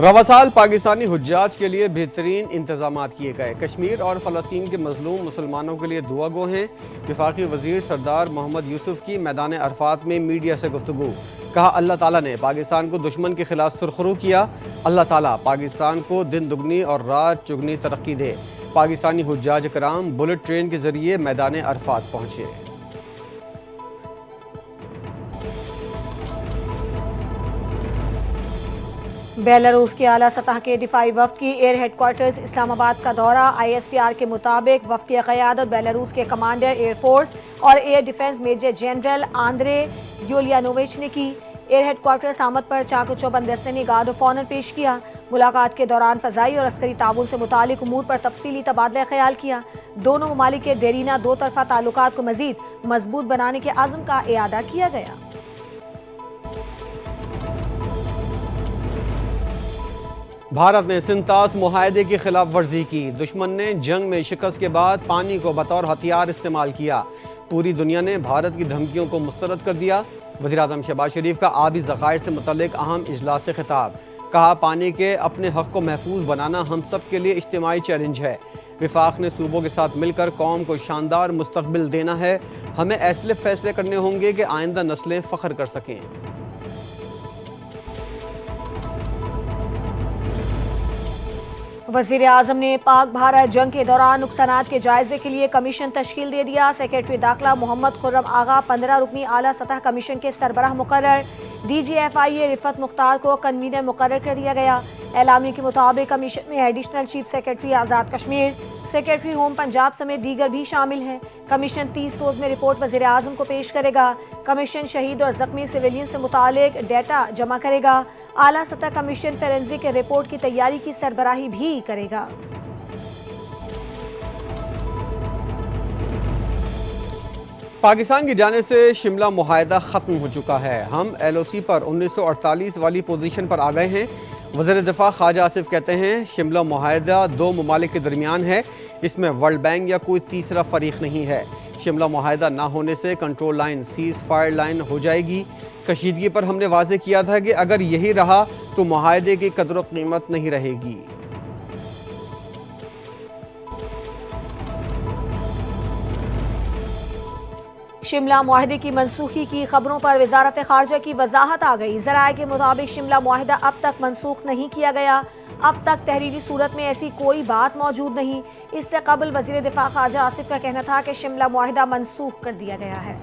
رواں سال پاکستانی حجاج کے لیے بہترین انتظامات کیے گئے۔ کشمیر اور فلسطین کے مظلوم مسلمانوں کے لیے دعا گو ہیں۔ وفاقی وزیر سردار محمد یوسف کی میدان عرفات میں میڈیا سے گفتگو۔ کہا اللہ تعالیٰ نے پاکستان کو دشمن کے خلاف سرخرو کیا۔ اللہ تعالیٰ پاکستان کو دن دگنی اور رات چگنی ترقی دے۔ پاکستانی حجاج کرام بلٹ ٹرین کے ذریعے میدان عرفات پہنچے۔ بیلاروس کے اعلیٰ سطح کے دفاعی وفد کی ایئر ہیڈ کوارٹرز اسلام آباد کا دورہ۔ ISPR کے مطابق وفد کی قیادت بیلاروس کے کمانڈر ایئر فورس اور air defence major general Andrei Yulianovich نے کی۔ ایئر ہیڈ کوارٹرز آمد پر چاق و چوبند دستے نے گارڈ آف آنر پیش کیا۔ ملاقات کے دوران فضائی اور عسکری تعاون سے متعلق امور پر تفصیلی تبادلہ خیال کیا۔ دونوں ممالک کے دیرینہ دو طرفہ تعلقات کو مزید مضبوط بنانے کے عزم کا اعادہ کیا گیا۔ بھارت نے سنتاس معاہدے کی خلاف ورزی کی۔ دشمن نے جنگ میں شکست کے بعد پانی کو بطور ہتھیار استعمال کیا۔ پوری دنیا نے بھارت کی دھمکیوں کو مسترد کر دیا۔ وزیراعظم شہباز شریف کا آبی ذخائر سے متعلق اہم اجلاس سے خطاب۔ کہا پانی کے اپنے حق کو محفوظ بنانا ہم سب کے لیے اجتماعی چیلنج ہے۔ وفاق نے صوبوں کے ساتھ مل کر قوم کو شاندار مستقبل دینا ہے۔ ہمیں ایسے فیصلے کرنے ہوں گے کہ آئندہ نسلیں فخر کر سکیں۔ وزیر اعظم نے پاک بھارت جنگ کے دوران نقصانات کے جائزے کے لیے کمیشن تشکیل دے دیا۔ سیکریٹری داخلہ محمد خرم آغا 15 رکنی اعلیٰ سطح کمیشن کے سربراہ مقرر۔ DGFIA رفعت مختار کو کنوینر مقرر کر دیا گیا۔ اعلامیے کے مطابق کمیشن میں additional chief secretary Azad Kashmir, secretary home Punjab سمیت دیگر بھی شامل ہیں۔ کمیشن 30 روز میں رپورٹ وزیر اعظم کو پیش کرے گا۔ کمیشن شہید اور زخمی سویلین سے متعلق ڈیٹا جمع کرے گا۔ اعلیٰ سطح کمیشن فورینزک رپورٹ کی تیاری کی سربراہی بھی کرے گا۔ پاکستان کی جانب سے شملہ معاہدہ ختم ہو چکا ہے۔ ہم LOC پر 1948 والی پوزیشن پر آ گئے ہیں۔ وزیر دفاع خواجہ آصف کہتے ہیں شملہ معاہدہ دو ممالک کے درمیان ہے، اس میں ورلڈ بینک یا کوئی تیسرا فریق نہیں ہے۔ شملہ معاہدہ نہ ہونے سے control line ceasefire line ہو جائے گی۔ کشیدگی پر ہم نے واضح کیا تھا کہ اگر یہی رہا تو معاہدے کی قدر و قیمت نہیں رہے گی۔ شملہ معاہدے کی منسوخی کی خبروں پر وزارت خارجہ کی وضاحت آ گئی۔ ذرائع کے مطابق شملہ معاہدہ اب تک منسوخ نہیں کیا گیا۔ اب تک تحریری صورت میں ایسی کوئی بات موجود نہیں۔ اس سے قبل وزیر دفاع خواجہ آصف کا کہنا تھا کہ شملہ معاہدہ منسوخ کر دیا گیا ہے۔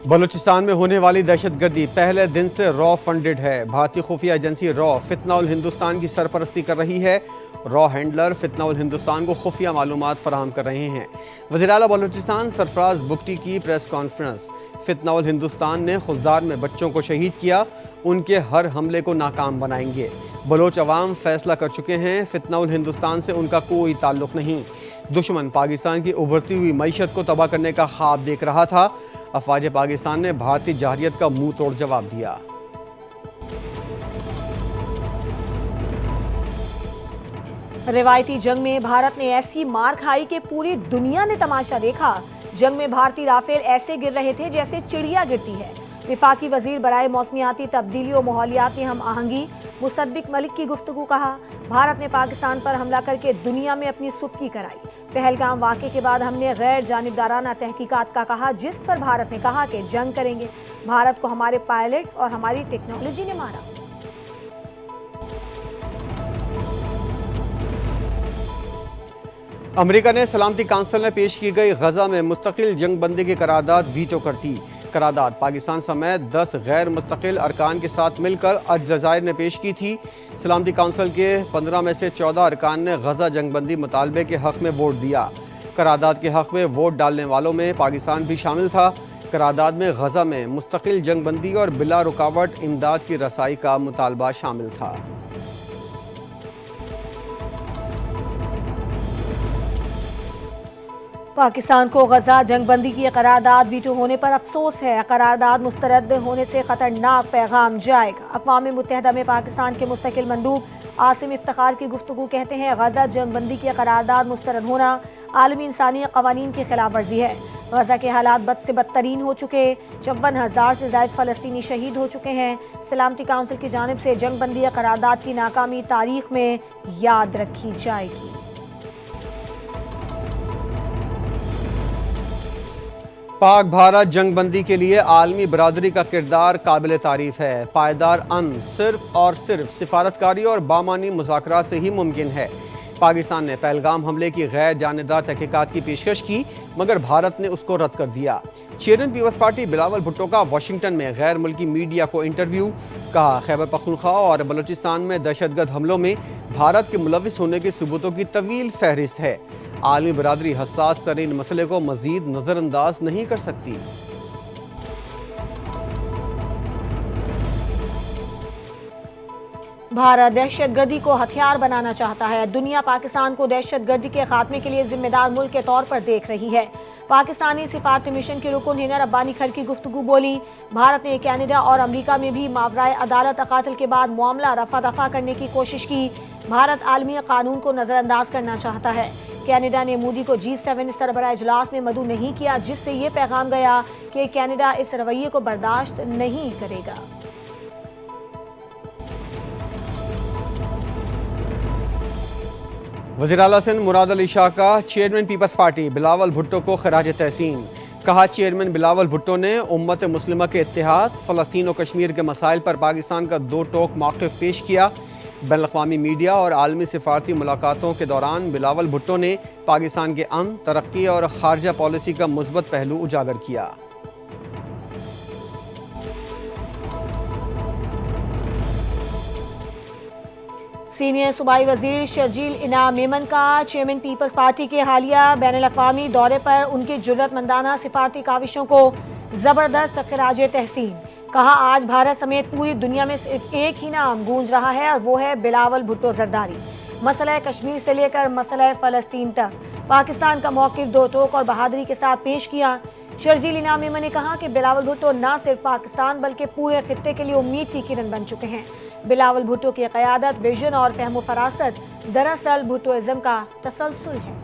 بلوچستان میں ہونے والی دہشت گردی پہلے دن سے را فنڈڈ ہے۔ بھارتی خفیہ ایجنسی را فتنہ الہندوستان کی سرپرستی کر رہی ہے۔ را ہینڈلر فتنہ الہندوستان کو خفیہ معلومات فراہم کر رہے ہیں۔ وزیر اعلیٰ بلوچستان سرفراز بگٹی کی پریس کانفرنس۔ فتنہ الہندوستان نے خضدار میں بچوں کو شہید کیا، ان کے ہر حملے کو ناکام بنائیں گے۔ بلوچ عوام فیصلہ کر چکے ہیں، فتنہ الہندوستان سے ان کا کوئی تعلق نہیں۔ دشمن پاکستان کی ابھرتی ہوئی معیشت کو تباہ کرنے کا خواب دیکھ رہا تھا۔ افواج پاکستان نے بھارتی جارحیت کا منہ توڑ جواب دیا۔ روایتی جنگ میں بھارت نے ایسی مار کھائی کہ پوری دنیا نے تماشا دیکھا۔ جنگ میں بھارتی رافیل ایسے گر رہے تھے جیسے چڑیا گرتی ہے۔ وفاقی وزیر برائے موسمیاتی تبدیلی و ماحولیاتی ہم آہنگی مصدق ملک کی گفتگو۔ کہا بھارت نے پاکستان پر حملہ کر کے دنیا میں اپنی سبکی کرائی۔ پہلگام واقعے کے بعد ہم نے غیر جانبدارانہ تحقیقات کا کہا، جس پر بھارت نے کہا کہ جنگ کریں گے۔ بھارت کو ہمارے پائلٹس اور ہماری ٹیکنالوجی نے مارا۔ امریکہ نے سلامتی کونسل میں پیش کی گئی غزہ میں مستقل جنگ بندی کی قرارداد ویٹو کر دی۔ قرارداد پاکستان سمیت 10 غیر مستقل ارکان کے ساتھ مل کر الجزائر نے پیش کی تھی۔ سلامتی کونسل کے 15 میں سے 14 ارکان نے غزہ جنگ بندی مطالبے کے حق میں ووٹ دیا۔ قرارداد کے حق میں ووٹ ڈالنے والوں میں پاکستان بھی شامل تھا۔ قرارداد میں غزہ میں مستقل جنگ بندی اور بلا رکاوٹ امداد کی رسائی کا مطالبہ شامل تھا۔ پاکستان کو غزہ جنگ بندی کی قرارداد ویٹو ہونے پر افسوس ہے۔ قرارداد مسترد ہونے سے خطرناک پیغام جائے گا۔ اقوام متحدہ میں پاکستان کے مستقل مندوب عاصم افتخار کی گفتگو کہتے ہیں غزہ جنگ بندی کی قرارداد مسترد ہونا عالمی انسانی قوانین کی خلاف ورزی ہے۔ غزہ کے حالات بد سے بدترین ہو چکے، 54,000 سے زائد فلسطینی شہید ہو چکے ہیں۔ سلامتی کونسل کی جانب سے جنگ بندی قرارداد کی ناکامی تاریخ میں یاد رکھی جائے گی۔ پاک بھارت جنگ بندی کے لیے عالمی برادری کا کردار قابل تعریف ہے۔ پائیدار امن صرف اور صرف سفارتکاری اور بامانی مذاکرات سے ہی ممکن ہے۔ پاکستان نے پہلگام حملے کی غیر جانبدار تحقیقات کی پیشکش کی، مگر بھارت نے اس کو رد کر دیا۔ چیئرمین پیپلز پارٹی بلاول بھٹو کا واشنگٹن میں غیر ملکی میڈیا کو انٹرویو، کہا خیبر پختونخوا اور بلوچستان میں دہشت گرد حملوں میں بھارت کے ملوث ہونے کے ثبوتوں کی طویل فہرست ہے۔ عالمی برادری حساس ترین مسئلے کو مزید نظر انداز نہیں کر سکتی۔ بھارت دہشت گردی کو ہتھیار بنانا چاہتا ہے۔ دنیا پاکستان کو دہشت گردی کے خاتمے کے لیے ذمہ دار ملک کے طور پر دیکھ رہی ہے۔ پاکستانی سفارتی مشن کے رکن ہینا ربانی کھر کی گفتگو بولی، بھارت نے کینیڈا اور امریکہ میں بھی ماورائے عدالت قاتل کے بعد معاملہ رفع دفع کرنے کی کوشش کی۔ بھارت عالمی قانون کو نظر انداز کرنا چاہتا ہے۔ کینیڈا نے مودی کو G7 سربراہ اجلاس میں مدعو نہیں کیا، جس سے یہ پیغام گیا کہ کینیڈا اس رویے کو برداشت نہیں کرے گا۔ وزیر اعلیٰ سندھ مراد علی شاہ کا چیئرمین پیپلز پارٹی بلاول بھٹو کو خراج تحسین، کہا چیئرمین بلاول بھٹو نے امت مسلمہ کے اتحاد، فلسطین و کشمیر کے مسائل پر پاکستان کا دو ٹوک موقف پیش کیا۔ بین الاقوامی میڈیا اور عالمی سفارتی ملاقاتوں کے دوران بلاول بھٹو نے پاکستان کے امن، ترقی اور خارجہ پالیسی کا مثبت پہلو اجاگر کیا۔ سینئر صوبائی وزیر شرجیل انعام میمن کا چیئرمین پیپلز پارٹی کے حالیہ بین الاقوامی دورے پر ان کی جرأت مندانہ سفارتی کاوشوں کو زبردست خراج تحسین، کہا آج بھارت سمیت پوری دنیا میں صرف ایک ہی نام گونج رہا ہے اور وہ ہے بلاول بھٹو زرداری۔ مسئلہ کشمیر سے لے کر مسئلہ فلسطین تک پاکستان کا موقف دو ٹوک اور بہادری کے ساتھ پیش کیا۔ شرجیل انعام میمن نے کہا کہ بلاول بھٹو نہ صرف پاکستان بلکہ پورے خطے کے لیے امید کی کرن بن چکے ہیں۔ بلاول بھٹو کی قیادت، ویژن اور فہم و فراست دراصل بھٹوازم کا تسلسل ہے۔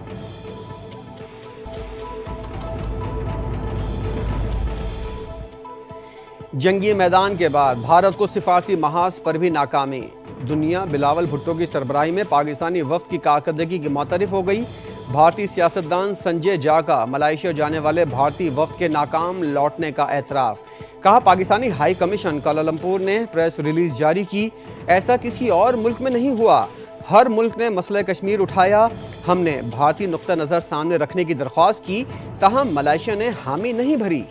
جنگی میدان کے بعد بھارت کو سفارتی محاذ پر بھی ناکامی، دنیا بلاول بھٹو کی سربراہی میں پاکستانی وفد کی کارکردگی کی معترف ہو گئی۔ بھارتی سیاستدان سنجے جا کا ملائیشیا جانے والے بھارتی وفد کے ناکام لوٹنے کا اعتراف، کہا پاکستانی ہائی کمیشن کوالالمپور نے پریس ریلیز جاری کی، ایسا کسی اور ملک میں نہیں ہوا، ہر ملک نے مسئلہ کشمیر اٹھایا، ہم نے بھارتی نقطہ نظر سامنے رکھنے کی درخواست کی، تاہم ملائیشیا نے حامی نہیں بھری۔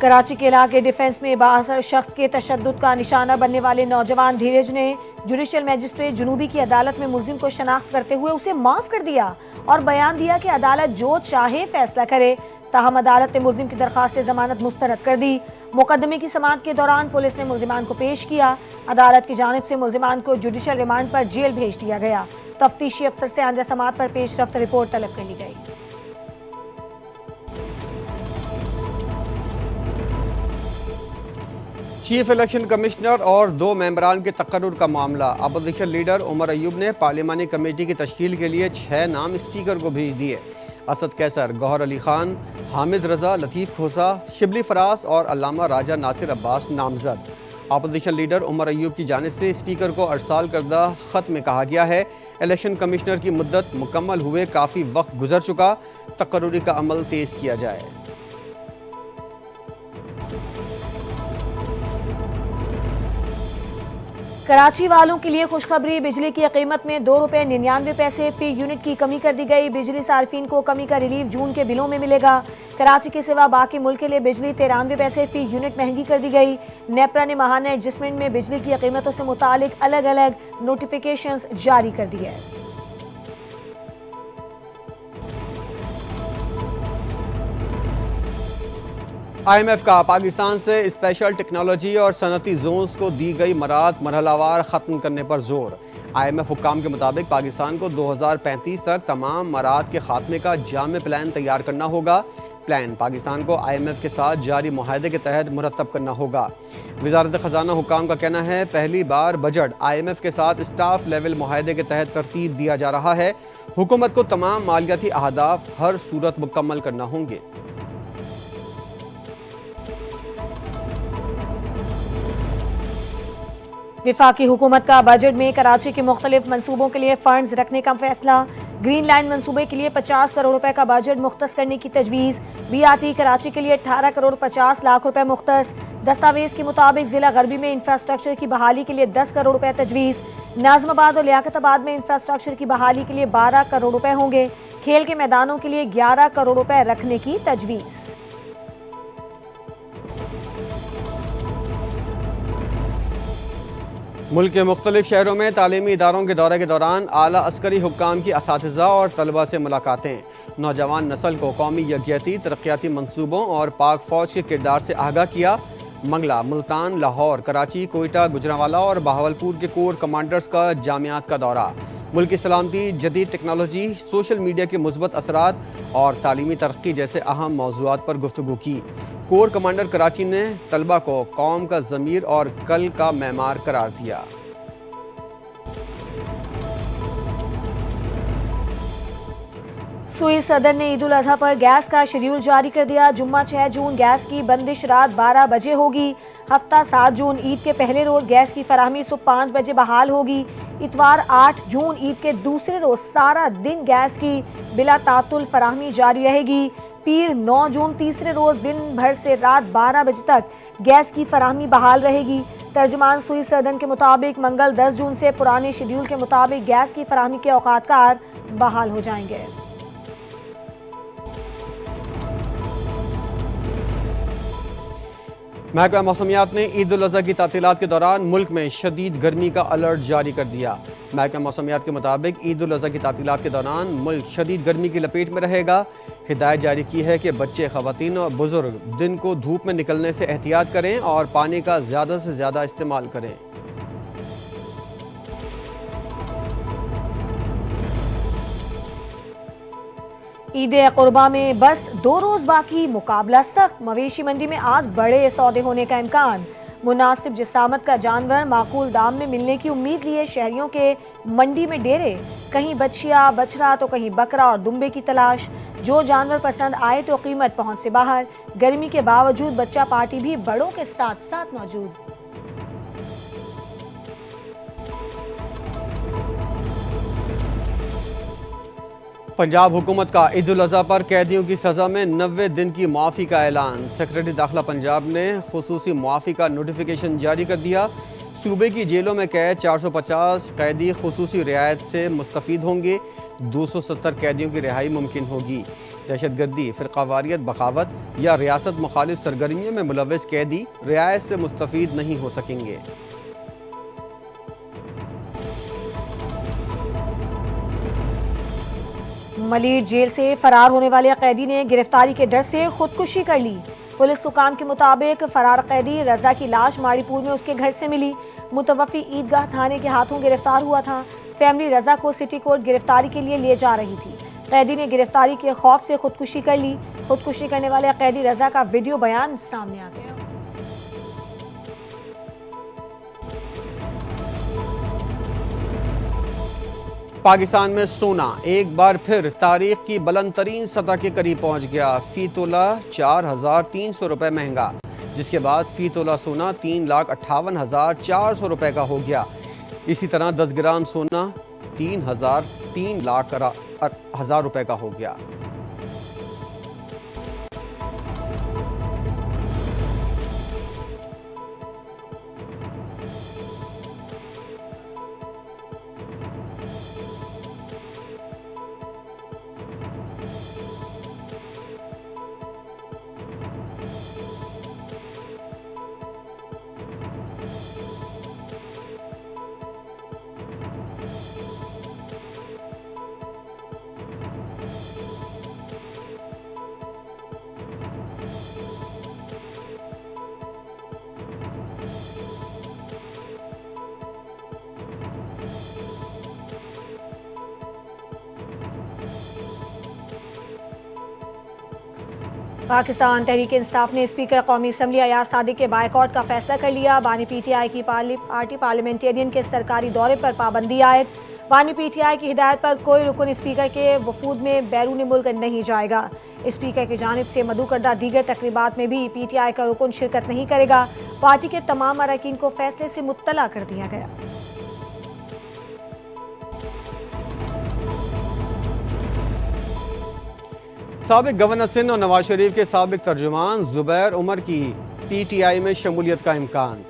کراچی کے علاقے ڈیفنس میں بااثر شخص کے تشدد کا نشانہ بننے والے نوجوان دھیرج نے جوڈیشل میجسٹریٹ جنوبی کی عدالت میں ملزم کو شناخت کرتے ہوئے اسے معاف کر دیا اور بیان دیا کہ عدالت جو چاہے فیصلہ کرے، تاہم عدالت نے ملزم کی درخواست سے ضمانت مسترد کر دی۔ مقدمے کی سماعت کے دوران پولیس نے ملزمان کو پیش کیا، عدالت کی جانب سے ملزمان کو جوڈیشل ریمانڈ پر جیل بھیج دیا گیا۔ تفتیشی افسر سے آئندہ سماعت پر پیش رفت رپورٹ طلب کر لی گئی۔ چیف الیکشن کمشنر اور 2 ممبران کے تقرر کا معاملہ، اپوزیشن لیڈر عمر ایوب نے پارلیمانی کمیٹی کی تشکیل کے لیے 6 نام اسپیکر کو بھیج دیے۔ اسد کیسر، گوہر علی خان، حامد رضا، لطیف کھوسا، شبلی فراز اور علامہ راجہ ناصر عباس نامزد۔ اپوزیشن لیڈر عمر ایوب کی جانب سے اسپیکر کو ارسال کردہ خط میں کہا گیا ہے الیکشن کمشنر کی مدت مکمل ہوئے کافی وقت گزر چکا، تقرری کا عمل تیز کیا جائے۔ کراچی والوں کے لیے خوشخبری، بجلی کی قیمت میں 2 روپے 99 پیسے فی یونٹ کی کمی کر دی گئی۔ بجلی صارفین کو کمی کا ریلیف جون کے بلوں میں ملے گا۔ کراچی کے سوا باقی ملک کے لیے بجلی 93 پیسے فی یونٹ مہنگی کر دی گئی۔ نیپرا نے ماہانہ ایڈجسٹمنٹ میں بجلی کی قیمتوں سے متعلق الگ الگ نوٹیفیکیشنز جاری کر دی ہے۔ IMF کا پاکستان سے اسپیشل ٹیکنالوجی اور صنعتی زونز کو دی گئی مراعات مرحلہ وار ختم کرنے پر زور۔ IMF حکام کے مطابق پاکستان کو 2035 تک تمام امارات کے خاتمے کا جامع پلان تیار کرنا ہوگا۔ پلان پاکستان کو IMF کے ساتھ جاری معاہدے کے تحت مرتب کرنا ہوگا۔ وزارت خزانہ حکام کا کہنا ہے پہلی بار بجٹ IMF کے ساتھ اسٹاف لیول معاہدے کے تحت ترتیب دیا جا رہا ہے۔ حکومت کو تمام مالیاتی اہداف ہر صورت مکمل کرنا ہوں گے۔ وفاقی حکومت کا بجٹ میں کراچی کے مختلف منصوبوں کے لیے فنڈز رکھنے کا فیصلہ۔ گرین لائن منصوبے کے لیے 50 کروڑ روپے کا بجٹ مختص کرنے کی تجویز۔ BRT کراچی کے لیے 18 کروڑ 50 لاکھ روپے مختص۔ دستاویز کے مطابق ضلع غربی میں انفراسٹرکچر کی بحالی کے لیے 10 کروڑ روپے تجویز۔ ناظم آباد اور لیاقت آباد میں انفراسٹرکچر کی بحالی کے لیے 12 کروڑ روپے ہوں گے۔ کھیل کے میدانوں کے لیے 11 کروڑ روپے رکھنے کی تجویز۔ ملک کے مختلف شہروں میں تعلیمی اداروں کے دورے کے دوران اعلیٰ عسکری حکام کی اساتذہ اور طلبہ سے ملاقاتیں۔ نوجوان نسل کو قومی یکجہتی، ترقیاتی منصوبوں اور پاک فوج کے کردار سے آگاہ کیا۔ منگلا، ملتان، لاہور، کراچی، کوئٹہ، گجرانوالہ اور بہاولپور کے کور کمانڈرز کا جامعات کا دورہ۔ ملکی سلامتی، جدید ٹیکنالوجی، سوشل میڈیا کے مثبت اثرات اور تعلیمی ترقی جیسے اہم موضوعات پر گفتگو کی۔ کور کمانڈر کراچی نے طلبہ کو قوم کا ضمیر اور کل کا معمار قرار دیا۔ سوئس صدر نے عید الاضحیٰ پر گیس کا شیڈول جاری کر دیا۔ جمعہ 6 جون گیس کی بندش رات 12 بجے ہوگی۔ ہفتہ 7 جون عید کے پہلے روز گیس کی فراہمی صبح 5 بجے بحال ہوگی۔ اتوار 8 جون عید کے دوسرے روز سارا دن گیس کی بلا تعطل فراہمی جاری رہے گی۔ پیر 9 جون تیسرے روز دن بھر سے رات 12 بجے تک گیس کی فراہمی بحال رہے گی۔ ترجمان سوئس صدر کے مطابق منگل 10 جون سے پرانے شیڈول کے مطابق گیس کی فراہمی کے اوقات کار بحال ہو جائیں گے۔ محکمہ موسمیات نے عید الاضحیٰ کی تعطیلات کے دوران ملک میں شدید گرمی کا الرٹ جاری کر دیا۔ محکمہ موسمیات کے مطابق عید الاضحیٰ کی تعطیلات کے دوران ملک شدید گرمی کی لپیٹ میں رہے گا۔ ہدایت جاری کی ہے کہ بچے، خواتین اور بزرگ دن کو دھوپ میں نکلنے سے احتیاط کریں اور پانی کا زیادہ سے زیادہ استعمال کریں۔ عید قربہ میں بس 2 روز باقی، مقابلہ سخت۔ مویشی منڈی میں آج بڑے سودے ہونے کا امکان۔ مناسب جسامت کا جانور معقول دام میں ملنے کی امید لیے شہریوں کے منڈی میں ڈیرے۔ کہیں بچیا، بچڑا تو کہیں بکرا اور دمبے کی تلاش۔ جو جانور پسند آئے تو قیمت پہنچ سے باہر۔ گرمی کے باوجود بچہ پارٹی بھی بڑوں کے ساتھ ساتھ موجود۔ پنجاب حکومت کا عید الاضحیٰ پر قیدیوں کی سزا میں 90 دن کی معافی کا اعلان۔ سیکرٹری داخلہ پنجاب نے خصوصی معافی کا نوٹیفیکیشن جاری کر دیا۔ صوبے کی جیلوں میں قید 450 قیدی خصوصی رعایت سے مستفید ہوں گے۔ 270 قیدیوں کی رہائی ممکن ہوگی۔ دہشت گردی، فرقہ واریت، بغاوت یا ریاست مخالف سرگرمیوں میں ملوث قیدی رعایت سے مستفید نہیں ہو سکیں گے۔ ملیر جیل سے فرار ہونے والے قیدی نے گرفتاری کے ڈر سے خودکشی کر لی۔ پولیس حکام کے مطابق فرار قیدی رضا کی لاش ماڑی پور میں اس کے گھر سے ملی۔ متوفی عیدگاہ تھانے کے ہاتھوں گرفتار ہوا تھا۔ فیملی رضا کو سٹی کورٹ گرفتاری کے لیے لے جا رہی تھی۔ قیدی نے گرفتاری کے خوف سے خودکشی کر لی۔ خودکشی کرنے والے قیدی رضا کا ویڈیو بیان سامنے آ گیا۔ پاکستان میں سونا ایک بار پھر تاریخ کی بلند ترین سطح کے قریب پہنچ گیا۔ فی تولہ 4,300 روپے مہنگا، جس کے بعد فی تولہ سونا 3,58,400 روپے کا ہو گیا۔ اسی طرح 10 گرام سونا 3,00,000 روپے کا ہو گیا۔ پاکستان تحریک انصاف نے اسپیکر قومی اسمبلی ایاز صادق کے بائیکاٹ کا فیصلہ کر لیا۔ بانی پی ٹی آئی کی پارٹی پارلیمنٹرین کے سرکاری دورے پر پابندی عائد۔ بانی پی ٹی آئی کی ہدایت پر کوئی رکن اسپیکر کے وفود میں بیرون ملک نہیں جائے گا۔ اسپیکر کی جانب سے مدعو کردہ دیگر تقریبات میں بھی پی ٹی آئی کا رکن شرکت نہیں کرے گا۔ پارٹی کے تمام اراکین کو فیصلے سے مطلع کر دیا گیا۔ سابق گورنر سندھ اور نواز شریف کے سابق ترجمان زبیر عمر کی پی ٹی آئی میں شمولیت کا امکان۔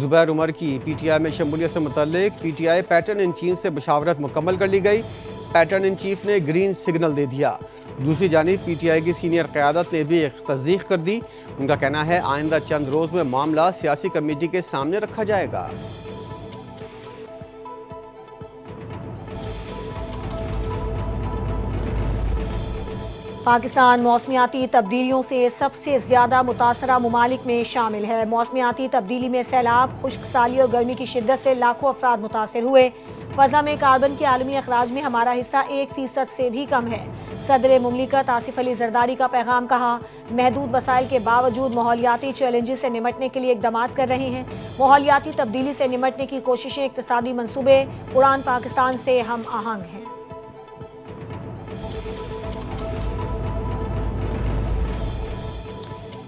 زبیر عمر کی پی ٹی آئی میں شمولیت سے متعلق P T I pattern in chief سے مشاورت مکمل کر لی گئی۔ پیٹرن ان چیف نے گرین سگنل دے دیا۔ دوسری جانب پی ٹی آئی کی سینئر قیادت نے بھی ایک تصدیق کر دی۔ ان کا کہنا ہے آئندہ چند روز میں معاملہ سیاسی کمیٹی کے سامنے رکھا جائے گا۔ پاکستان موسمیاتی تبدیلیوں سے سب سے زیادہ متاثرہ ممالک میں شامل ہے۔ موسمیاتی تبدیلی میں سیلاب، خشک سالی اور گرمی کی شدت سے لاکھوں افراد متاثر ہوئے۔ فضا میں کاربن کے عالمی اخراج میں ہمارا حصہ 1% سے بھی کم ہے۔ صدر مملکت آصف علی زرداری کا پیغام، کہا محدود وسائل کے باوجود ماحولیاتی چیلنجز سے نمٹنے کے لیے اقدامات کر رہے ہیں۔ ماحولیاتی تبدیلی سے نمٹنے کی کوششیں، اقتصادی منصوبے اڑان پاکستان سے ہم آہنگ ہیں۔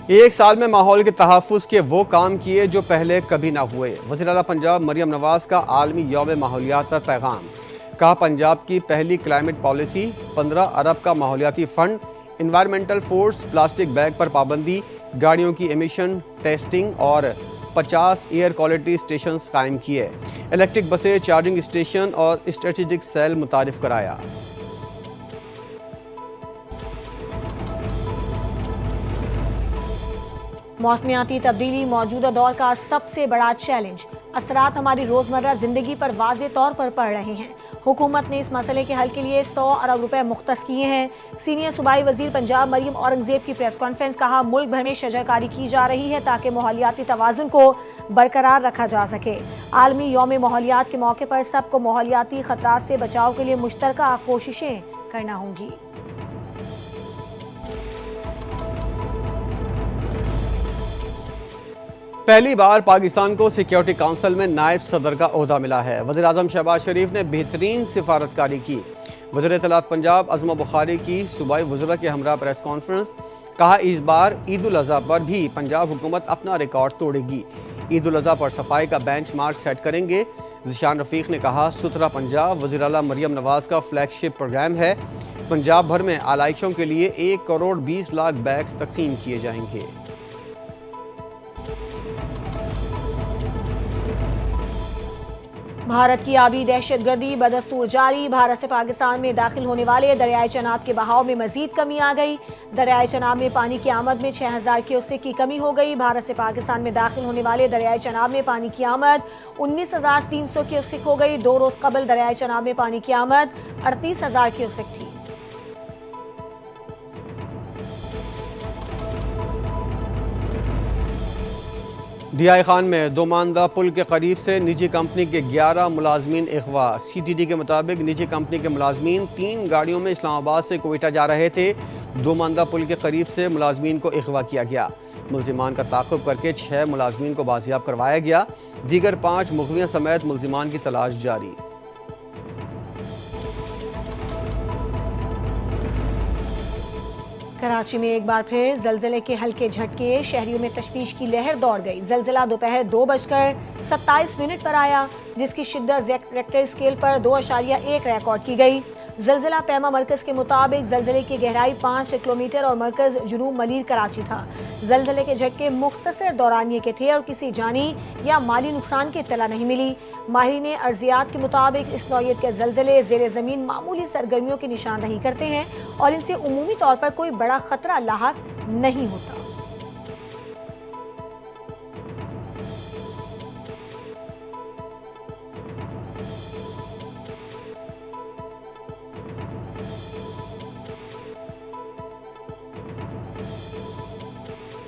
ایک سال میں ماحول کے تحفظ کے وہ کام کیے جو پہلے کبھی نہ ہوئے۔ وزیر اعلیٰ پنجاب مریم نواز کا عالمی یوم ماحولیات پر پیغام، کہا پنجاب کی پہلی کلائمیٹ پالیسی، 15 ارب کا ماحولیاتی fund, environmental force, plastic bag پر پابندی، گاڑیوں کی ایمیشن ٹیسٹنگ اور 50 ایئر کوالٹی اسٹیشنز قائم کیے، الیکٹرک بسیں، چارجنگ اسٹیشن اور اسٹریٹجک سیل متعارف کرایا۔ موسمیاتی تبدیلی موجودہ دور کا سب سے بڑا چیلنج، اثرات ہماری روزمرہ زندگی پر واضح طور پر پڑ رہے ہیں۔ حکومت نے اس مسئلے کے حل کے لیے 100 ارب روپے مختص کیے ہیں۔ سینئر صوبائی وزیر پنجاب مریم اورنگزیب کی پریس کانفرنس، کہا ملک بھر میں شجرکاری کی جا رہی ہے تاکہ ماحولیاتی توازن کو برقرار رکھا جا سکے۔ عالمی یوم ماحولیات کے موقع پر سب کو ماحولیاتی خطرات سے بچاؤ کے لیے مشترکہ کوششیں کرنا ہوں گی۔ پہلی بار پاکستان کو سیکیورٹی کونسل میں نائب صدر کا عہدہ ملا ہے۔ وزیر اعظم شہباز شریف نے بہترین سفارتکاری کی۔ وزیر اطلاعات پنجاب عظمہ بخاری کی صوبائی وزراء کے ہمراہ پریس کانفرنس، کہا اس بار عید الاضحیٰ پر بھی پنجاب حکومت اپنا ریکارڈ توڑے گی۔ عید الاضحیٰ پر صفائی کا بینچ مارک سیٹ کریں گے۔ ذیشان رفیق نے کہا ستھرا پنجاب وزیر اعلیٰ مریم نواز کا فلیگ شپ پروگرام ہے۔ پنجاب بھر میں آلائشوں کے لیے 1 کروڑ 20 لاکھ بیگز تقسیم کیے جائیں گے۔ بھارت کی آبی دہشت گردی بدستور جاری، بھارت سے پاکستان میں داخل ہونے والے دریائے چناب کے بہاؤ میں مزید کمی آ گئی۔ دریائے چناب میں پانی کی آمد میں 6000 کیوسک کی کمی ہو گئی۔ بھارت سے پاکستان میں داخل ہونے والے دریائے چناب میں پانی کی آمد 19300 کیوسک ہو گئی۔ 2 روز قبل دریائے چناب میں پانی کی آمد 38000 کیوسک تھی۔ ڈی آئی خان میں دوماندہ پل کے قریب سے نجی کمپنی کے 11 ملازمین اغوا۔ سی ٹی ڈی کے مطابق نجی کمپنی کے ملازمین 3 گاڑیوں میں اسلام آباد سے کوئٹہ جا رہے تھے۔ دوماندہ پل کے قریب سے ملازمین کو اغوا کیا گیا۔ ملزمان کا تعاقب کر کے 6 ملازمین کو بازیاب کروایا گیا۔ دیگر 5 مغویوں سمیت ملزمان کی تلاش جاری۔ کراچی میں ایک بار پھر زلزلے کے ہلکے جھٹکے، شہریوں میں تشویش کی لہر دوڑ گئی۔ زلزلہ دوپہر 2:27 پر آیا، جس کی شدت ریکٹر اسکیل پر 2.1 ریکارڈ کی گئی۔ زلزلہ پیما مرکز کے مطابق زلزلے کی گہرائی 5 کلومیٹر اور مرکز جنوب ملیر کراچی تھا۔ زلزلے کے جھٹکے مختصر دورانیے کے تھے اور کسی جانی یا مالی نقصان کی اطلاع نہیں ملی۔ ماہرین ارضیات کے مطابق اس نوعیت کے زلزلے زیر زمین معمولی سرگرمیوں کی نشاندہی کرتے ہیں اور ان سے عمومی طور پر کوئی بڑا خطرہ لاحق نہیں ہوتا۔